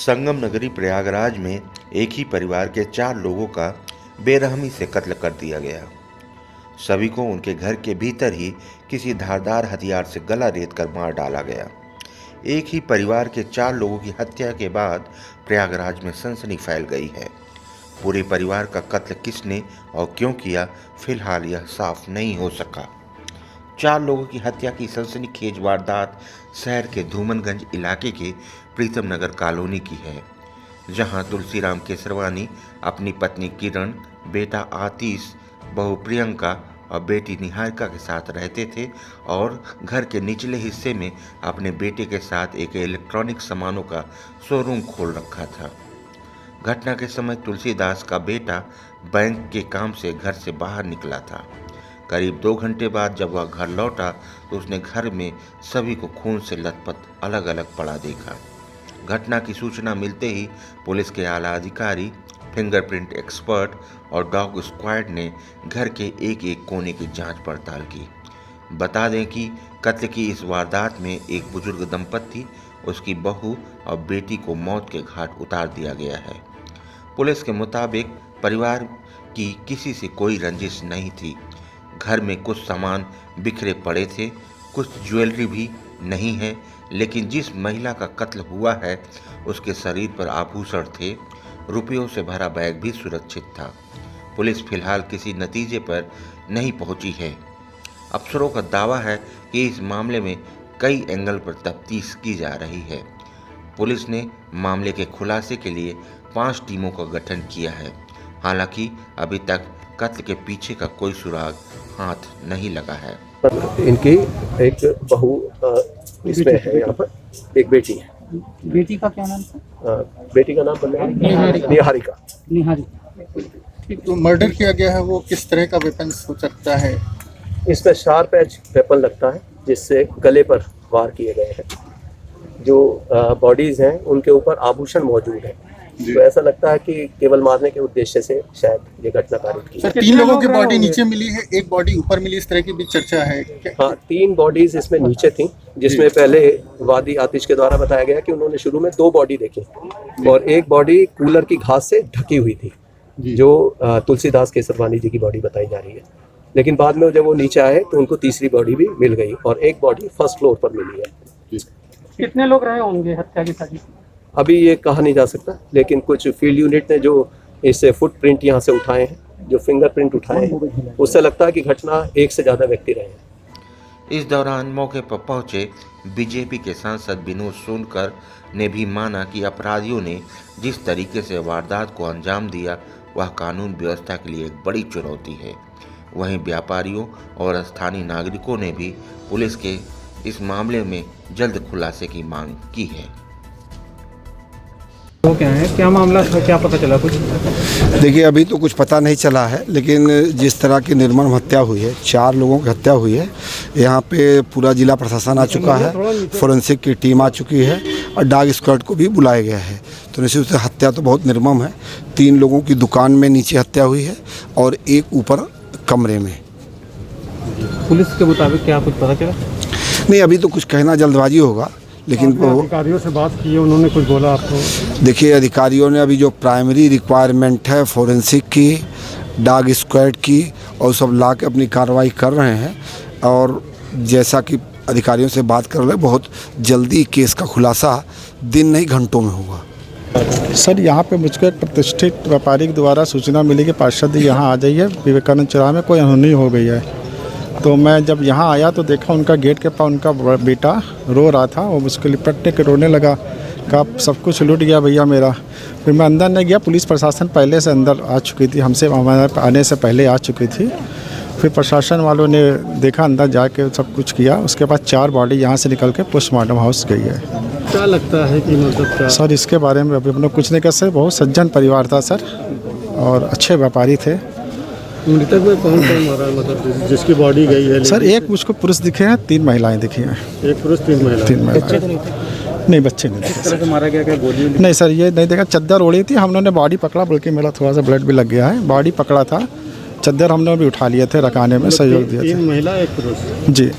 संगम नगरी प्रयागराज में एक ही परिवार के 4 लोगों का बेरहमी से कत्ल कर दिया गया। सभी को उनके घर के भीतर ही किसी धारदार हथियार से गला रेतकर मार डाला गया। एक ही परिवार के 4 लोगों की हत्या के बाद प्रयागराज में सनसनी फैल गई है। पूरे परिवार का कत्ल किसने और क्यों किया, फिलहाल यह साफ नहीं हो सका। 4 लोगों की हत्या की सनसनीखेज वारदात शहर के धूमनगंज इलाके के प्रीतम नगर कॉलोनी की है, जहां तुलसीराम केसरवानी अपनी पत्नी किरण, बेटा आतिश, बहू प्रियंका और बेटी निहारिका के साथ रहते थे और घर के निचले हिस्से में अपने बेटे के साथ एक इलेक्ट्रॉनिक सामानों का शोरूम खोल रखा था। घटना के समय तुलसीदास का बेटा बैंक के काम से घर से बाहर निकला था। करीब 2 घंटे बाद जब वह घर लौटा तो उसने घर में सभी को खून से लथपथ अलग अलग पड़ा देखा। घटना की सूचना मिलते ही पुलिस के आला अधिकारी, फिंगरप्रिंट एक्सपर्ट और डॉग स्क्वाड ने घर के एक कोने की जांच पड़ताल की। बता दें कि कत्ल की इस वारदात में एक बुजुर्ग दंपत्ति, उसकी बहू और बेटी को मौत के घाट उतार दिया गया है। पुलिस के मुताबिक परिवार की किसी से कोई रंजिश नहीं थी। घर में कुछ सामान बिखरे पड़े थे, कुछ ज्वेलरी भी नहीं है, लेकिन जिस महिला का कत्ल हुआ है उसके शरीर पर आभूषण थे, रुपयों से भरा बैग भी सुरक्षित था। पुलिस फिलहाल किसी नतीजे पर नहीं पहुंची है। अफसरों का दावा है कि इस मामले में कई एंगल पर तफ्तीश की जा रही है। पुलिस ने मामले के खुलासे के लिए 5 टीमों का गठन किया है। हालांकि अभी तक कत्ल के पीछे का कोई सुराग हाथ नहीं लगा है। इनकी एक बहू इसमें है, यहाँ पर एक बेटी है। बेटी का क्या नाम था? बेटी का नाम निहारिका। तो मर्डर किया गया है, वो किस तरह का वेपन हो सकता है? इसमें शार्प एज वेपन लगता है जिससे गले पर वार किए गए हैं। जो बॉडीज हैं उनके ऊपर आभूषण मौजूद है, तो ऐसा लगता है कि केवल मारने के उद्देश्य से शायद ये घटना कारित की। 3 लोगों की बॉडी नीचे मिली है, एक बॉडी ऊपर मिली, इस तरह की भी चर्चा है। हाँ, 3 बॉडीज इसमें नीचे थी, जिसमें पहले वादी आतिश के द्वारा बताया गया कि उन्होंने शुरू में 2 बॉडी देखी और एक बॉडी कूलर की घास से ढकी हुई थी, जो तुलसीदास केसरवानी जी की बॉडी बताई जा रही है। लेकिन बाद में जब वो नीचे आए तो उनको तीसरी बॉडी भी मिल गई और एक बॉडी फर्स्ट फ्लोर पर मिली है। कितने लोग रहे होंगे हत्या की साजिश? अभी ये कहा नहीं जा सकता, लेकिन कुछ फील्ड यूनिट ने जो इससे फुटप्रिंट यहाँ से उठाए हैं, जो फिंगरप्रिंट उठाए हैं, उससे लगता है कि घटना 1 से ज़्यादा व्यक्ति रहे हैं। इस दौरान मौके पर पहुंचे बीजेपी के सांसद विनोद सोनकर ने भी माना कि अपराधियों ने जिस तरीके से वारदात को अंजाम दिया वह कानून व्यवस्था के लिए एक बड़ी चुनौती है। वहीं व्यापारियों और स्थानीय नागरिकों ने भी पुलिस के इस मामले में जल्द खुलासे की मांग की है। वो क्या है, क्या मामला था, क्या पता चला कुछ? देखिए, अभी तो कुछ पता नहीं चला है, लेकिन जिस तरह की निर्मम हत्या हुई है, 4 लोगों की हत्या हुई है, यहाँ पे पूरा जिला प्रशासन आ चुका है, फोरेंसिक की टीम आ चुकी है और डॉग स्क्वाड को भी बुलाया गया है। तो निश्चित रूप से हत्या तो बहुत निर्मम है। 3 लोगों की दुकान में नीचे हत्या हुई है और एक ऊपर कमरे में। पुलिस के मुताबिक क्या कुछ पता चला? नहीं, अभी तो कुछ कहना जल्दबाजी होगा, लेकिन अधिकारियों से बात की है, उन्होंने कुछ बोला आपको? देखिए, अधिकारियों ने अभी जो प्राइमरी रिक्वायरमेंट है फोरेंसिक की, डॉग स्क्वाड की, और सब ला के अपनी कार्रवाई कर रहे हैं और जैसा कि अधिकारियों से बात कर रहे हैं, बहुत जल्दी केस का खुलासा दिन नहीं घंटों में होगा। सर, यहाँ पे मुझको एक प्रतिष्ठित व्यापारी के द्वारा सूचना मिली कि पार्षद यहाँ आ जाइए, विवेकानंद चौराहे में कोई अनहोनी हो गई है। तो मैं जब यहाँ आया तो देखा उनका गेट के पास उनका बेटा रो रहा था और उसके लिपटने के रोने लगा, कहा सब कुछ लूट गया भैया मेरा। फिर मैं अंदर नहीं गया, पुलिस प्रशासन पहले से अंदर आ चुकी थी, हमसे हमारे आने से पहले आ चुकी थी। फिर प्रशासन वालों ने देखा, अंदर जाके सब कुछ किया। उसके बाद 4 बॉडी यहाँ से निकल के पोस्टमार्टम हाउस गई है। क्या लगता है कि मतलब क्या? सर, इसके बारे में अभी हम लोग कुछ नहीं कर सकते। बहुत सज्जन परिवार था सर और अच्छे व्यापारी थे। मृतक में कौन मारा, मतलब जिसकी बॉडी गई है? सर, एक मुझको पुरुष दिखे हैं, 3 महिलाएं दिखी हैं। एक पुरुष 3 महिला। 3 महिला। बच्चे तो नहीं थे? नहीं, बच्चे नहीं थे। किस तरह से मारा गया, क्या गोली? नहीं सर, ये नहीं देखा, चादर ओढ़ी थी, हम लोगों ने बॉडी पकड़ा, बल्कि मेरा थोड़ा सा ब्लड भी लग गया है। बॉडी पकड़ा था, चादर हम लोग भी उठा लिए थे, रखाने में सहयोग दिया था। 3 महिला 1 पुरुष? जी।